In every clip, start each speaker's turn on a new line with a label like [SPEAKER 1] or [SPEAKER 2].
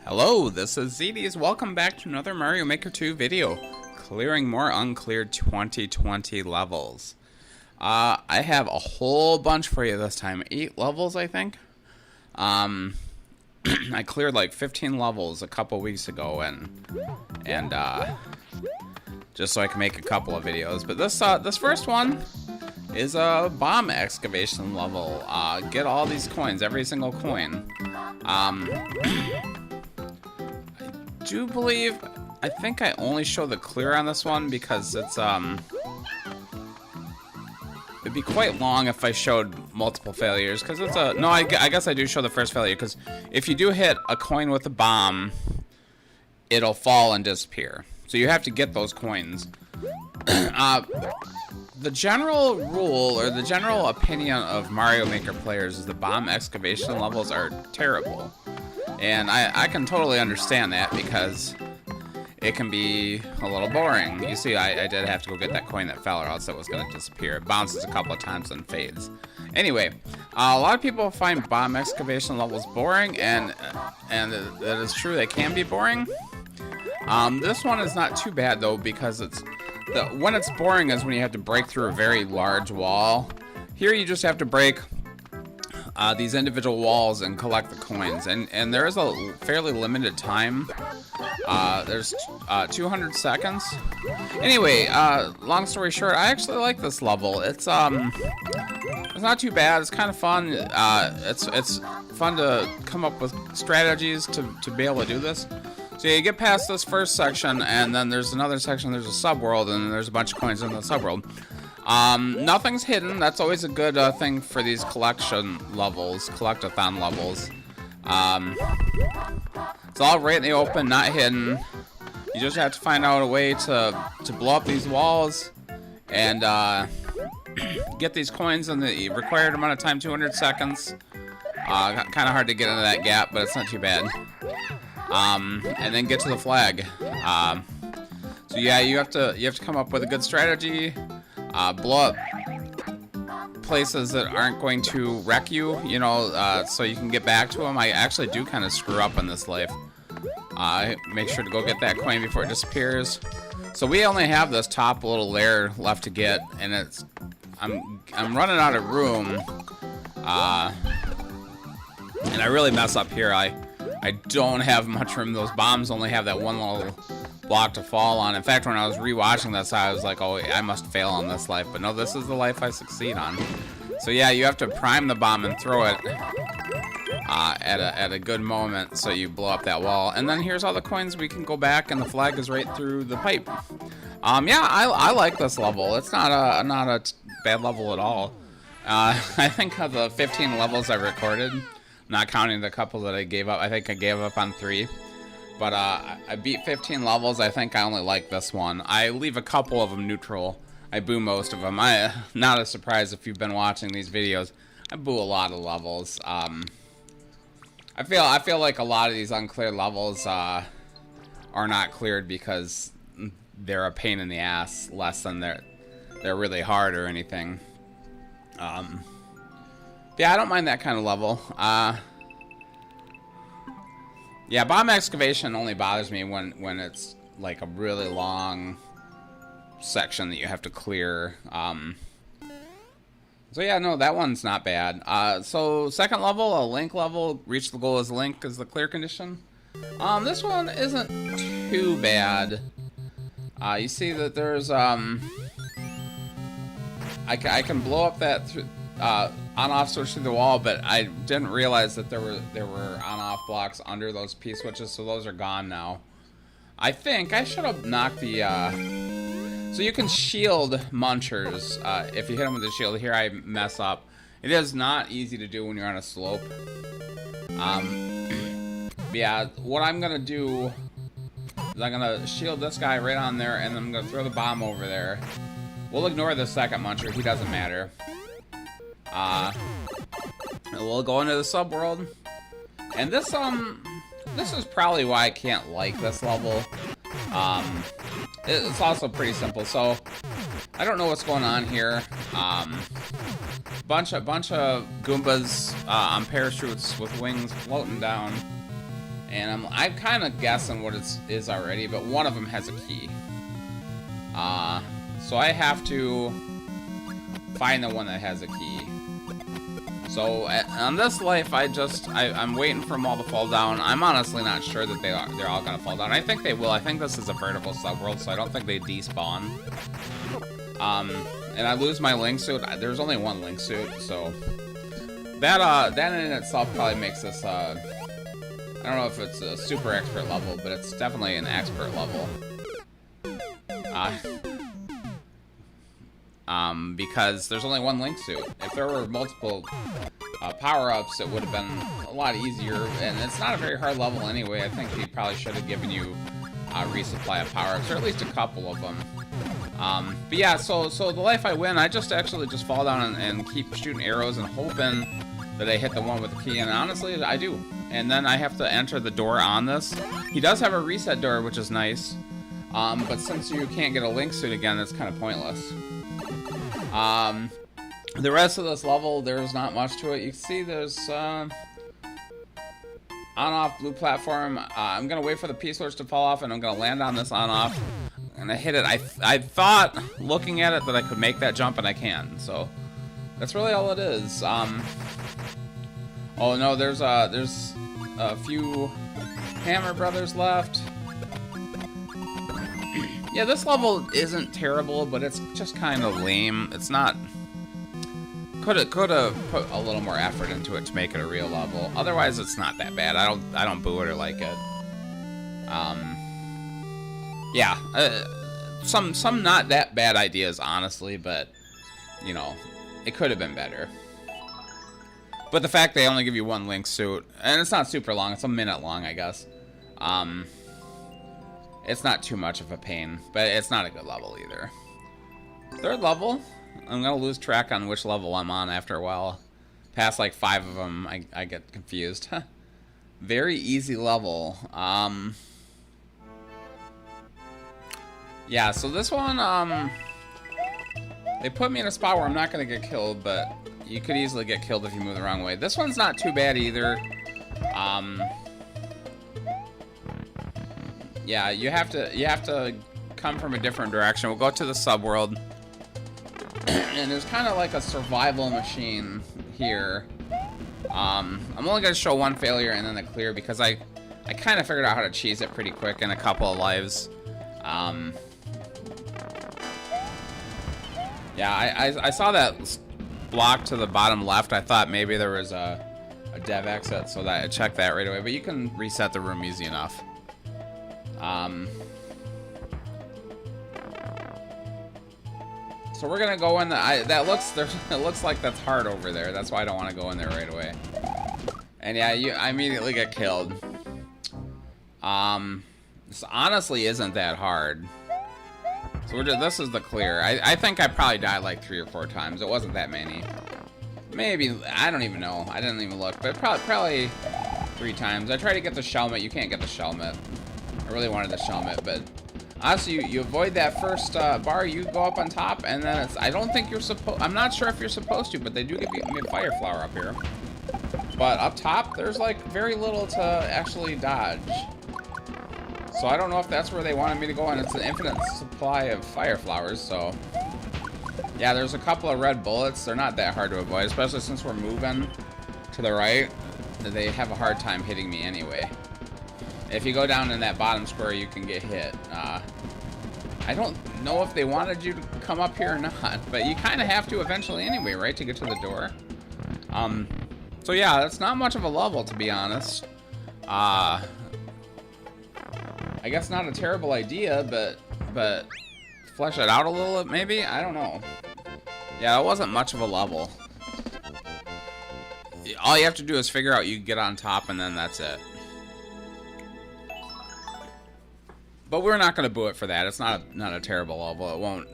[SPEAKER 1] Hello, this is Zedis. Welcome back to another Mario Maker 2 video. Clearing more Uncleared 2020 levels. I have a whole bunch for you this time. 8 levels, I think. I cleared like 15 levels a couple weeks ago, and just so I can make a couple of videos. But this first one is a bomb excavation level. Get all these coins, every single coin. I think I only show the clear on this one because it's it'd be quite long if I showed multiple failures, because it's I guess I do show the first failure, because if you do hit a coin with a bomb, it'll fall and disappear, so you have to get those coins. The general rule, or the general opinion of Mario Maker players, is the bomb excavation levels are terrible. And I can totally understand that, because it can be a little boring. You see, I did have to go get that coin that fell, or else it was going to disappear. It bounces a couple of times and fades. Anyway, a lot of people find bomb excavation levels boring, and that is true, they can be boring. This one is not too bad, though, because when it's boring is when you have to break through a very large wall. Here you just have to break these individual walls and collect the coins, and there is a fairly limited time. There's 200 seconds. Anyway, long story short, I actually like this level. It's not too bad. It's kind of fun. It's fun to come up with strategies to be able to do this. So you get past this first section, and then there's another section. There's a subworld, and there's a bunch of coins in the subworld. Nothing's hidden. That's always a good thing for these collectathon levels. It's all right in the open, not hidden. You just have to find out a way to blow up these walls and get these coins in the required amount of time, 200 seconds. Kind of hard to get into that gap, but it's not too bad. And then get to the flag. So yeah, you have to come up with a good strategy. Blow up places that aren't going to wreck you, so you can get back to them. I actually do kind of screw up in this life. Make sure to go get that coin before it disappears. So we only have this top little layer left to get, and I'm running out of room. And I really mess up here. I don't have much room. Those bombs only have that one little block to fall on. In fact, when I was rewatching this, I was like, oh, I must fail on this life. But no, this is the life I succeed on. So yeah, you have to prime the bomb and throw it at a good moment, so you blow up that wall. And then here's all the coins. We can go back, and the flag is right through the pipe. Yeah, I like this level. It's not a bad level at all. I think of the 15 levels I recorded, not counting the couple that I gave up. I think I gave up on 3. But I beat 15 levels. I think I only like this one. I leave a couple of them neutral. I boo most of them. Not a surprise if you've been watching these videos. I boo a lot of levels. I feel like a lot of these uncleared levels are not cleared because they're a pain in the ass, less than they're really hard or anything. Yeah, I don't mind that kind of level. Yeah, bomb excavation only bothers me when it's like a really long section that you have to clear. So yeah, no, that one's not bad. So second level, a Link level, reach the goal as Link is the clear condition. This one isn't too bad. You see that there's I can blow up that on-off switch through the wall, but I didn't realize that there were on-off blocks under those P-switches, so those are gone now. I think I should have knocked the... So you can shield munchers if you hit them with the shield. Here I mess up. It is not easy to do when you're on a slope. Yeah, what I'm going to do is I'm going to shield this guy right on there, and then I'm going to throw the bomb over there. We'll ignore the second muncher. He doesn't matter. We'll go into the subworld, and this is probably why I can't like this level. It's also pretty simple. So I don't know what's going on here. Bunch of Goombas on parachutes with wings floating down, And I'm kind of guessing what it is already, but one of them has a key. So I have to find the one that has a key. So on this life, I'm waiting for them all to fall down. I'm honestly not sure that they're all gonna fall down. I think they will. I think this is a vertical subworld, so I don't think they despawn. And I lose my link suit. There's only one link suit, so that in itself probably makes this. I don't know if it's a super expert level, but it's definitely an expert level. Because there's only one link suit. If there were multiple power-ups, it would have been a lot easier, and it's not a very hard level anyway. I think he probably should have given you a resupply of power-ups, or at least a couple of them. But yeah, so the life I win, I actually just fall down and keep shooting arrows and hoping that I hit the one with the key, and honestly, I do. And then I have to enter the door on this. He does have a reset door, which is nice, but since you can't get a link suit again, it's kind of pointless. The rest of this level, there's not much to it. You can see there's on-off blue platform. I'm gonna wait for the P-switch to fall off, and I'm gonna land on this on-off. And I hit it. I thought, looking at it, that I could make that jump, and I can. So that's really all it is. Oh no, there's a few Hammer Brothers left. Yeah, this level isn't terrible, but it's just kind of lame. It's not. Could have put a little more effort into it to make it a real level. Otherwise, it's not that bad. I don't boo it or like it. Yeah, some not that bad ideas, honestly, but you know, it could have been better. But the fact they only give you one link suit, and it's not super long. It's a minute long, I guess. It's not too much of a pain, but it's not a good level either. Third level, I'm gonna lose track on which level I'm on after a while. Past like 5 of them, I get confused. Very easy level. Yeah, so this one, they put me in a spot where I'm not gonna get killed, but you could easily get killed if you move the wrong way. This one's not too bad either. Yeah, you have to come from a different direction. We'll go to the subworld. And there's kind of like a survival machine here. I'm only going to show one failure and then the clear because I kind of figured out how to cheese it pretty quick in a couple of lives. Yeah, I saw that block to the bottom left. I thought maybe there was a dev exit, so that I checked that right away. But you can reset the room easy enough. So we're gonna go in the. It looks like that's hard over there. That's why I don't want to go in there right away. And yeah, I immediately get killed. This honestly isn't that hard. So this is the clear. I think I probably died like 3 or 4 times. It wasn't that many. Maybe, I don't even know. I didn't even look, but probably 3 times. I tried to get the shelmet. You can't get the shelmet. I really wanted the shelmet, but honestly, you avoid that first bar. You go up on top, and then it's. I don't think you're supposed. I'm not sure if you're supposed to, but they do give you a fire flower up here. But up top, there's like very little to actually dodge. So I don't know if that's where they wanted me to go, and it's an infinite supply of fire flowers. So yeah, there's a couple of red bullets. They're not that hard to avoid, especially since we're moving to the right. They have a hard time hitting me anyway. If you go down in that bottom square, you can get hit. I don't know if they wanted you to come up here or not, but you kind of have to eventually anyway, right, to get to the door. So yeah, that's not much of a level, to be honest. I guess not a terrible idea, but flesh it out a little, maybe? I don't know. Yeah, it wasn't much of a level. All you have to do is figure out you get on top, and then that's it. But we're not going to boo it for that. It's not a terrible level. It won't.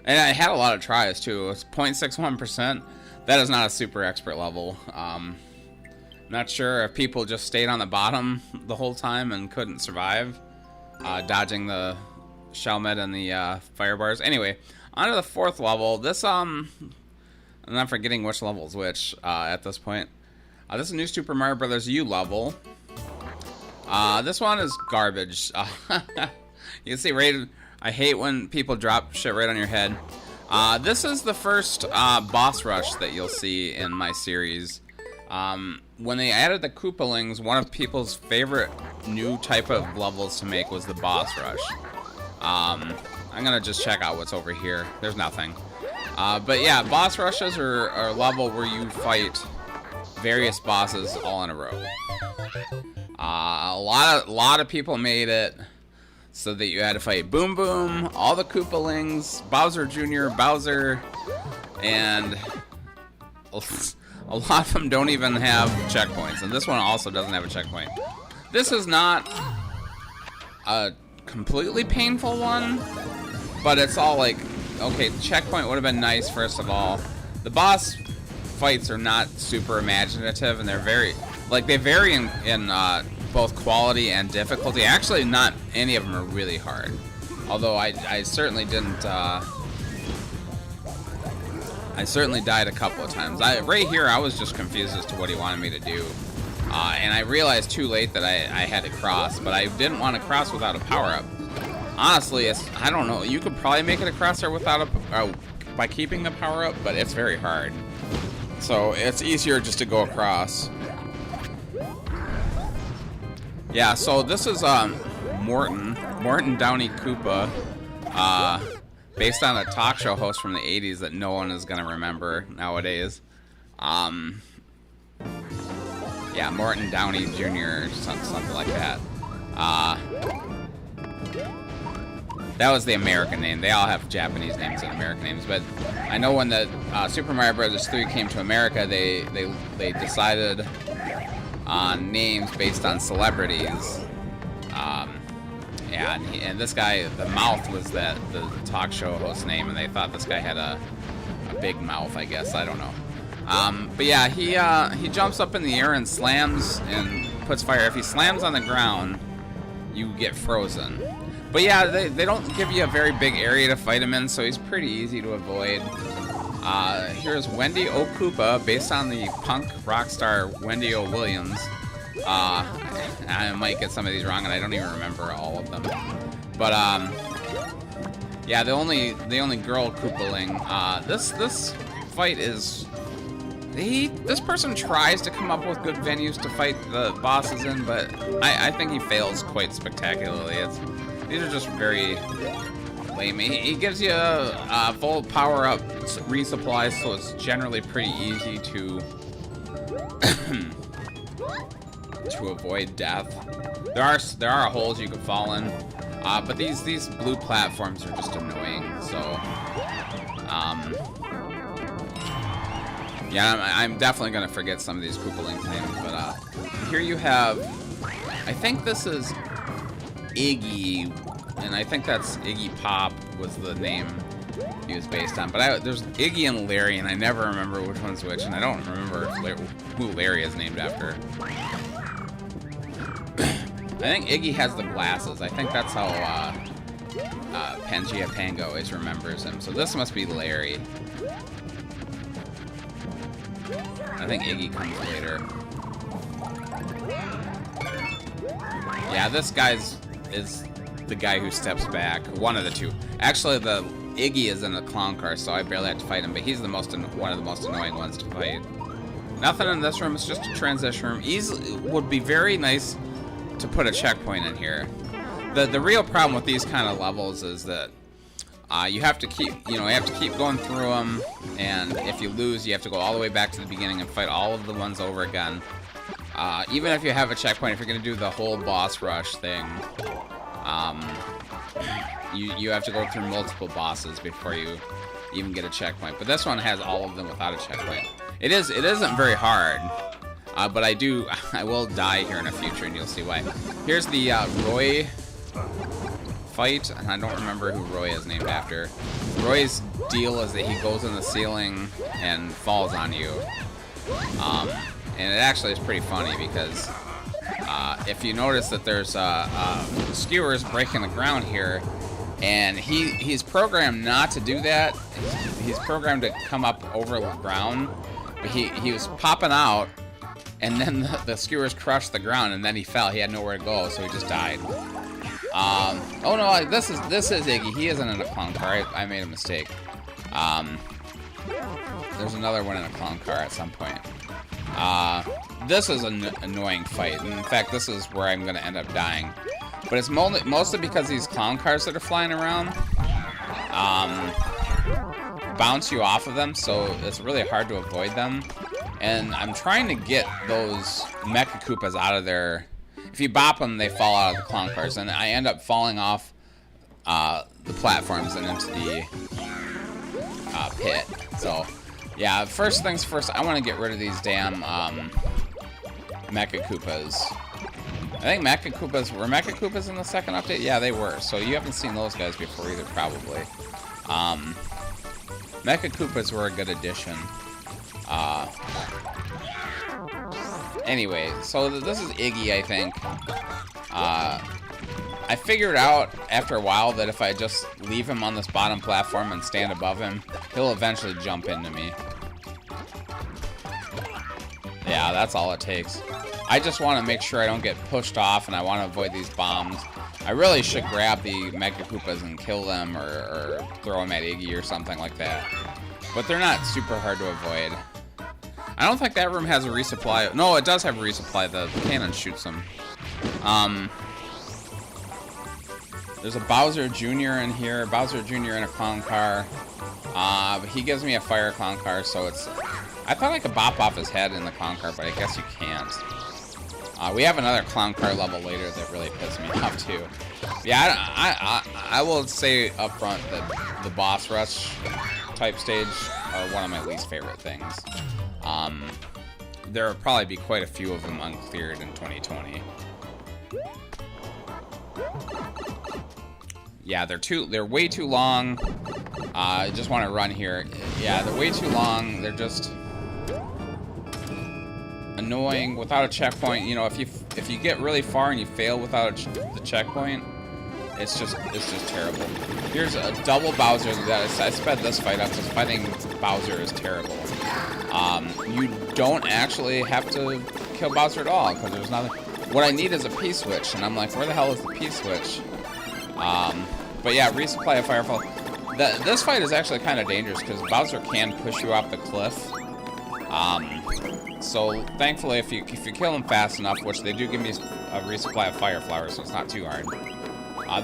[SPEAKER 1] And I had a lot of tries, too. It's 0.61%. That is not a super expert level. Not sure if people just stayed on the bottom the whole time and couldn't survive, dodging the shelmet and the fire bars. Anyway, on to the 4th level. This, I'm not forgetting which level is which at this point. This is a new Super Mario Bros. U level. This one is garbage. You can see right. I hate when people drop shit right on your head. This is the first boss rush that you'll see in my series. When they added the Koopalings, one of people's favorite new type of levels to make was the boss rush. I'm gonna just check out what's over here. There's nothing. But yeah, boss rushes are a level where you fight various bosses all in a row. A lot of people made it so that you had to fight Boom Boom, all the Koopalings, Bowser Jr., Bowser, and a lot of them don't even have checkpoints, and this one also doesn't have a checkpoint. This is not a completely painful one, but it's all like, okay, the checkpoint would have been nice, first of all. The boss fights are not super imaginative, and they're very, like, they vary in both quality and difficulty. Actually, not any of them are really hard. Although I certainly didn't, I certainly died a couple of times. Right here, I was just confused as to what he wanted me to do. And I realized too late that I had to cross, but I didn't want to cross without a power-up. Honestly, I don't know. You could probably make it across there without by keeping the power-up, but it's very hard. So it's easier just to go across. Yeah, so this is Morton Downey Koopa. Based on a talk show host from the 80s that no one is going to remember nowadays. Yeah, Morton Downey Jr. or something like that. That was the American name. They all have Japanese names and American names, but I know when the Super Mario Bros. 3 came to America, they decided on names based on celebrities. Yeah, and this guy, the mouth was the talk show host's name, and they thought this guy had a big mouth, I guess. I don't know. But yeah, he jumps up in the air and slams and puts fire. If he slams on the ground, you get frozen. But yeah, they don't give you a very big area to fight him in, so he's pretty easy to avoid. Here's Wendy O. Koopa, based on the punk rock star Wendy O. Williams. I might get some of these wrong, and I don't even remember all of them. But yeah, the only girl Koopaling. This fight is this person tries to come up with good venues to fight the bosses in, but I think he fails quite spectacularly. These are just very lame. He gives you a full power-up resupply, so it's generally pretty easy to to avoid death. There are holes you can fall in, but these blue platforms are just annoying. So yeah, I'm definitely gonna forget some of these Koopalings names, but here you have, I think this is Iggy, and I think that's Iggy Pop was the name he was based on. But there's Iggy and Larry, and I never remember which one's which, and I don't remember who Larry is named after. I think Iggy has the glasses. I think that's how Pangea Pango always remembers him. So this must be Larry. I think Iggy comes later. Yeah, this guy's is the guy who steps back. One of the two. Actually, the Iggy is in a clown car, so I barely have to fight him. But he's one of the most annoying ones to fight. Nothing in this room. It's just a transition room. Easily would be very nice to put a checkpoint in here. The real problem with these kind of levels is that you have to keep going through them, and if you lose, you have to go all the way back to the beginning and fight all of the ones over again. Even if you have a checkpoint, if you're gonna do the whole boss rush thing, you have to go through multiple bosses before you even get a checkpoint. But this one has all of them without a checkpoint. It isn't very hard. But I will die here in the future, and you'll see why. Here's the Roy fight, and I don't remember who Roy is named after. Roy's deal is that he goes in the ceiling and falls on you. And it actually is pretty funny because if you notice that there's skewers breaking the ground here, and he's programmed not to do that. He's programmed to come up over the ground, but he was popping out and then the skewers crushed the ground, and then he fell. He had nowhere to go, so he just died. Oh no, this is Iggy. He isn't in a clown car. I made a mistake. There's another one in a clown car at some point. This is an annoying fight. In fact, this is where I'm going to end up dying. But it's mostly because these clown cars that are flying around bounce you off of them, so it's really hard to avoid them. And I'm trying to get those Mecha Koopas out of there. If you bop them, they fall out of the clown cars, and I end up falling off the platforms and into the pit. So, yeah, first things first, I want to get rid of these damn Mecha Koopas. I think Mecha Koopas, were Mecha Koopas in the second update? Yeah, they were. So you haven't seen those guys before either, probably. Mecha Koopas were a good addition. Anyway, so this is Iggy, I think. I figured out after a while that if I just leave him on this bottom platform and stand above him, he'll eventually jump into me. Yeah, that's all it takes. I just want to make sure I don't get pushed off, and I want to avoid these bombs. I really should grab the Mecha Koopas and kill them, or throw them at Iggy or something like that. But they're not super hard to avoid. I don't think that room has a resupply. No, it does have a resupply. The cannon shoots them. There's a Bowser Jr. in here. Bowser Jr. in a clown car. But he gives me a fire clown car, so it's... I thought I could bop off his head in the clown car, but I guess you can't. We have another clown car level later that really pissed me off, too. Yeah, I will say up front that the boss rush type stage are one of my least favorite things. There will probably be quite a few of them uncleared in 2020. Yeah, they're way too long. I just want to run here. Yeah, they're way too long. They're just annoying without a checkpoint. You know, if you get really far and you fail without the checkpoint, it's just terrible. Here's a double Bowser. I sped this fight up because fighting Bowser is terrible. You don't actually have to kill Bowser at all because there's nothing. What I need is a P-switch, and I'm like, where the hell is the P-switch? But yeah, resupply of Firefall. This fight is actually kind of dangerous because Bowser can push you off the cliff. So thankfully, if you kill him fast enough, which they do give me a resupply of Fire Flowers, so it's not too hard.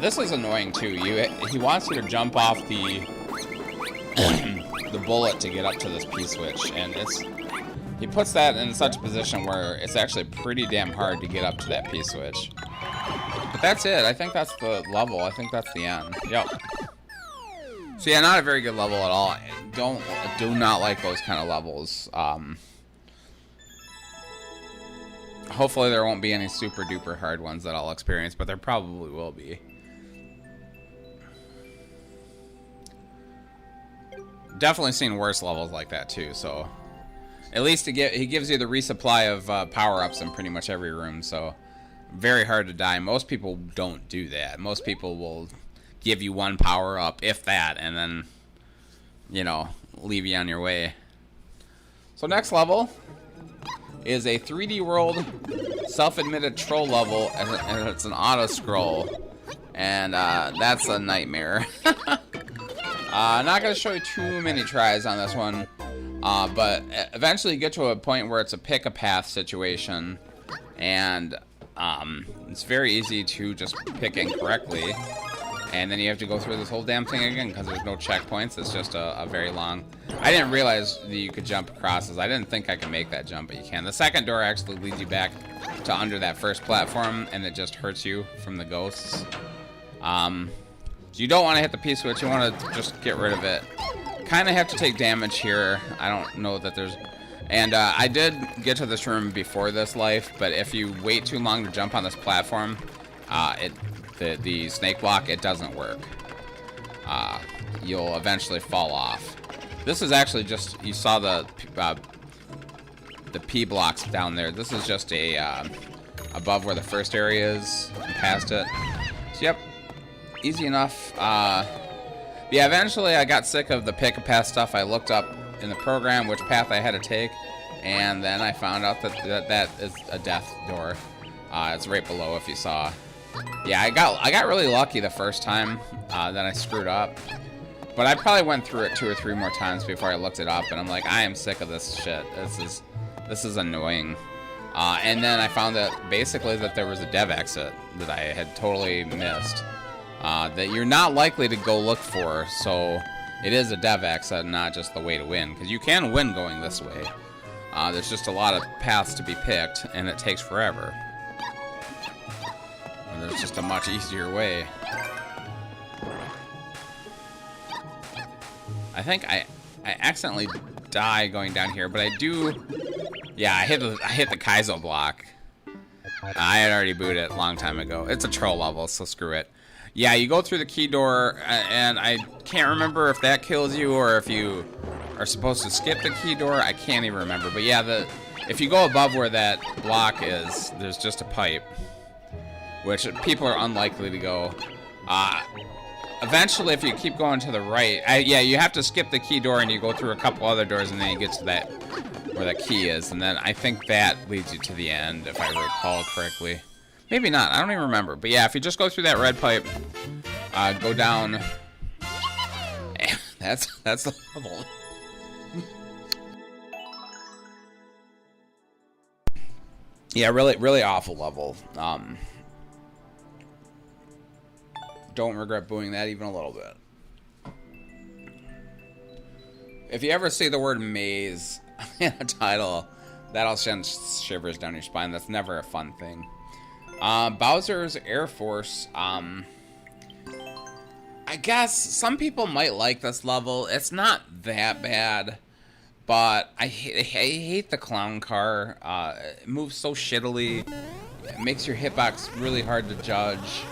[SPEAKER 1] This is annoying too. He wants you to jump off the the bullet to get up to this P-switch, and he puts that in such a position where it's actually pretty damn hard to get up to that P-switch. But that's it. I think that's the level. I think that's the end. Yep. So yeah, not a very good level at all. Do not like those kind of levels. Hopefully there won't be any super duper hard ones that I'll experience, but there probably will be. Definitely seen worse levels like that too, so at least he gives you the resupply of power-ups in pretty much every room, so very hard to die. Most people don't do that. Most people will give you one power-up, if that, and then, you know, leave you on your way. So next level is a 3D World self-admitted troll level, and it's an auto-scroll, and that's a nightmare. Not going to show you too many tries on this one, but eventually you get to a point where it's a pick-a-path situation, and it's very easy to just pick incorrectly, and then you have to go through this whole damn thing again because there's no checkpoints. It's just a very long... I didn't realize that you could jump across this. I didn't think I could make that jump, but you can. The second door actually leads you back to under that first platform, and it just hurts you from the ghosts. So you don't want to hit the P-switch. You want to just get rid of it. Kind of have to take damage here. I don't know that there's... And I did get to this room before this life, but if you wait too long to jump on this platform, the snake block, it doesn't work. You'll eventually fall off. This is actually just... You saw the P blocks down there. This is just above where the first area is, and past it. So, yep. Easy enough. Yeah, eventually I got sick of the pick-a-path stuff. I looked up in the program which path I had to take, And then I found out that is a death door. It's right below if you saw. Yeah, I got really lucky the first time. Then I screwed up. But I probably went through it 2 or 3 more times before I looked it up, and I'm like, I am sick of this shit. This is annoying. And then I found that basically that there was a dev exit that I had totally missed. That you're not likely to go look for, so it is a dev exit, not just the way to win. Because you can win going this way. There's just a lot of paths to be picked, and it takes forever. And there's just a much easier way. I think I accidentally die going down here, but I do. Yeah, I hit the Kaizo block. I had already booted it a long time ago. It's a troll level, so screw it. Yeah, you go through the key door, and I can't remember if that kills you or if you are supposed to skip the key door. I can't even remember. But yeah, if you go above where that block is, there's just a pipe, which people are unlikely to go. Eventually, if you keep going to the right, yeah, you have to skip the key door and you go through a couple other doors and then you get to that where that key is, and then I think that leads you to the end, if I recall correctly. Maybe not, I don't even remember. But yeah, if you just go through that red pipe, go down. That's the level. Yeah, really awful level. Don't regret booing that even a little bit. If you ever see the word maze in a title, that'll send shivers down your spine. That's never a fun thing. Bowser's Air Force. I guess some people might like this level. It's not that bad, but I hate the clown car. It moves so shittily. It makes your hitbox really hard to judge.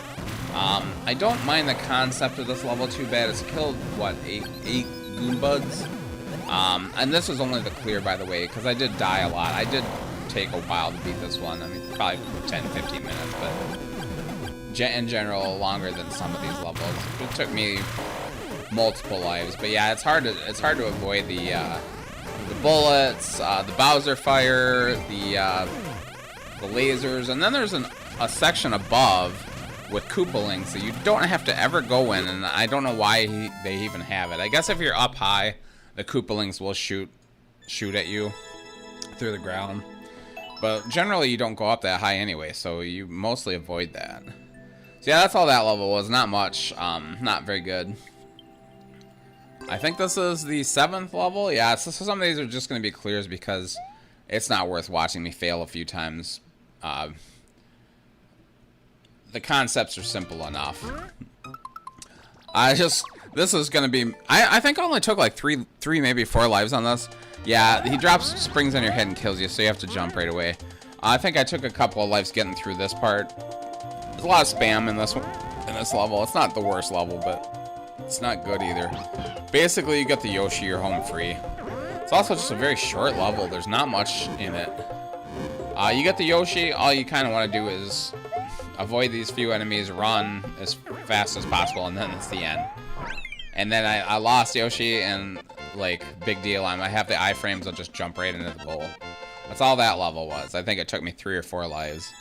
[SPEAKER 1] I don't mind the concept of this level too bad. It's killed, what, 8 Goombugs? And this was only the clear, by the way, because I did die a lot. I did take a while to beat this one. I mean, probably 10-15 minutes, but in general, longer than some of these levels. It took me multiple lives, but yeah, it's hard to avoid the bullets, the Bowser fire, the lasers, and then there's a section above with Koopalings that you don't have to ever go in, and I don't know why they even have it. I guess if you're up high, the Koopalings will shoot at you through the ground. But generally you don't go up that high anyway, so you mostly avoid that. So yeah, that's all that level was. Not much. Not very good. I think this is the 7th level. Yeah, so some of these are just going to be clears because it's not worth watching me fail a few times. The concepts are simple enough. This is gonna be, I think I only took like three, maybe 4 lives on this. Yeah, he drops springs on your head and kills you, so you have to jump right away. I think I took a couple of lives getting through this part. There's a lot of spam in this level. It's not the worst level, but it's not good either. Basically, you get the Yoshi, you're home free. It's also just a very short level. There's not much in it. You get the Yoshi, all you kind of want to do is avoid these few enemies, run as fast as possible, and then it's the end. And then I lost Yoshi, and like, big deal. I have the iframes, I'll just jump right into the bowl. That's all that level was. I think it took me 3 or 4 lives.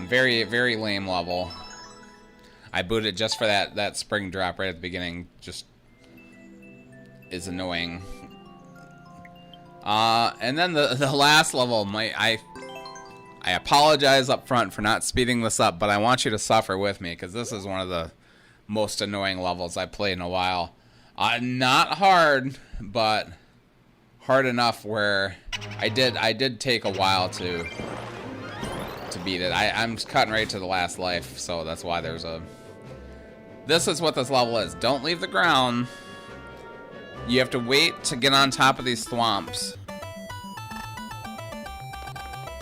[SPEAKER 1] Very, very lame level. I booted just for that spring drop right at the beginning. Just is annoying. And then the last level, I apologize up front for not speeding this up, but I want you to suffer with me, because this is one of the most annoying levels I've played in a while. Not hard, but hard enough where I did take a while to beat it. I'm cutting right to the last life, so that's why there's a... This is what this level is. Don't leave the ground. You have to wait to get on top of these thwomps.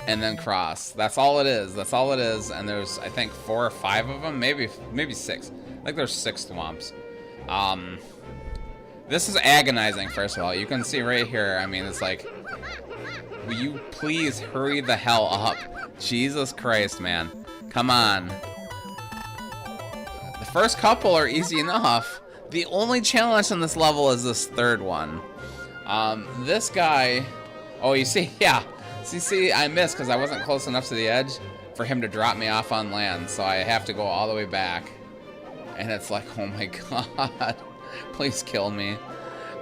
[SPEAKER 1] And then cross. That's all it is. That's all it is. And there's, I think, 4 or 5 of them. Maybe 6. I think there's 6 thwomps. This is agonizing, first of all. You can see right here, I mean, it's like... Will you please hurry the hell up? Jesus Christ, man. Come on. The first couple are easy enough. The only challenge in this level is this third one. This guy Oh, you see, yeah. See, I missed because I wasn't close enough to the edge for him to drop me off on land, so I have to go all the way back. And it's like, oh my god, please kill me.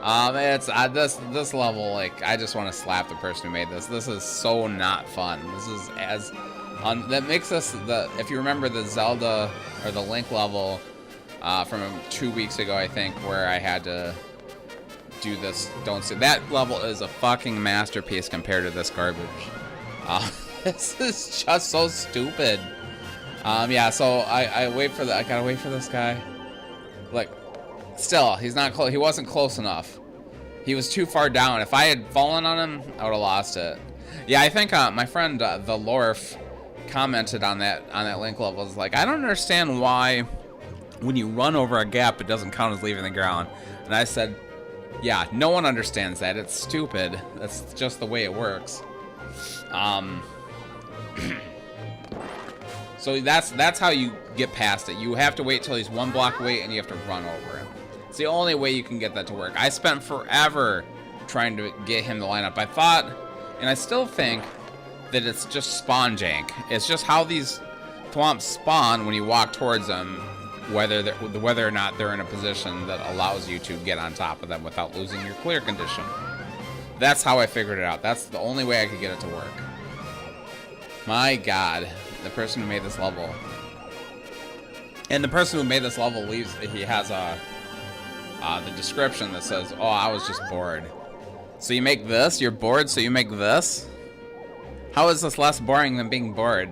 [SPEAKER 1] It's this level, like, I just want to slap the person who made this. This is so not fun. This is that makes us if you remember the Zelda or the Link level from 2 weeks ago, I think, where I had to do this. Don't say that level is a fucking masterpiece compared to this garbage. This is just so stupid. Yeah, so I wait for I gotta wait for this guy. Like, still, he's not close. He wasn't close enough. He was too far down. If I had fallen on him, I would have lost it. Yeah, I think my friend the Lorf commented on that Link level. Is like, I don't understand why when you run over a gap, it doesn't count as leaving the ground. And I said, yeah, no one understands that. It's stupid. That's just the way it works. So that's how you get past it. You have to wait till he's one block away and you have to run over him. It's the only way you can get that to work. I spent forever trying to get him to line up. I thought, and I still think, that it's just spawn jank. It's just how these thwomps spawn when you walk towards them, whether or not they're in a position that allows you to get on top of them without losing your clear condition. That's how I figured it out. That's the only way I could get it to work. My god, the person who made this level. And the person who made this level leaves, he has the description that says, oh, I was just bored. So you make this, you're bored, so you make this? How is this less boring than being bored?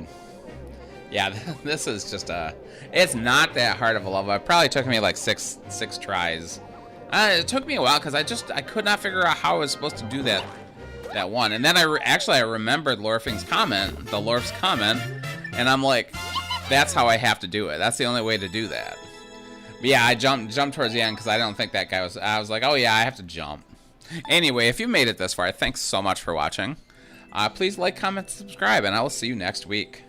[SPEAKER 1] Yeah, this is just it's not that hard of a level. It probably took me like six tries. It took me a while because I could not figure out how I was supposed to do that one. And then I remembered Lorf's comment, and I'm like, that's how I have to do it. That's the only way to do that. But yeah, I jumped towards the end because I don't think that guy was. I was like, oh yeah, I have to jump. Anyway, if you made it this far, thanks so much for watching. Please like, comment, subscribe, and I will see you next week.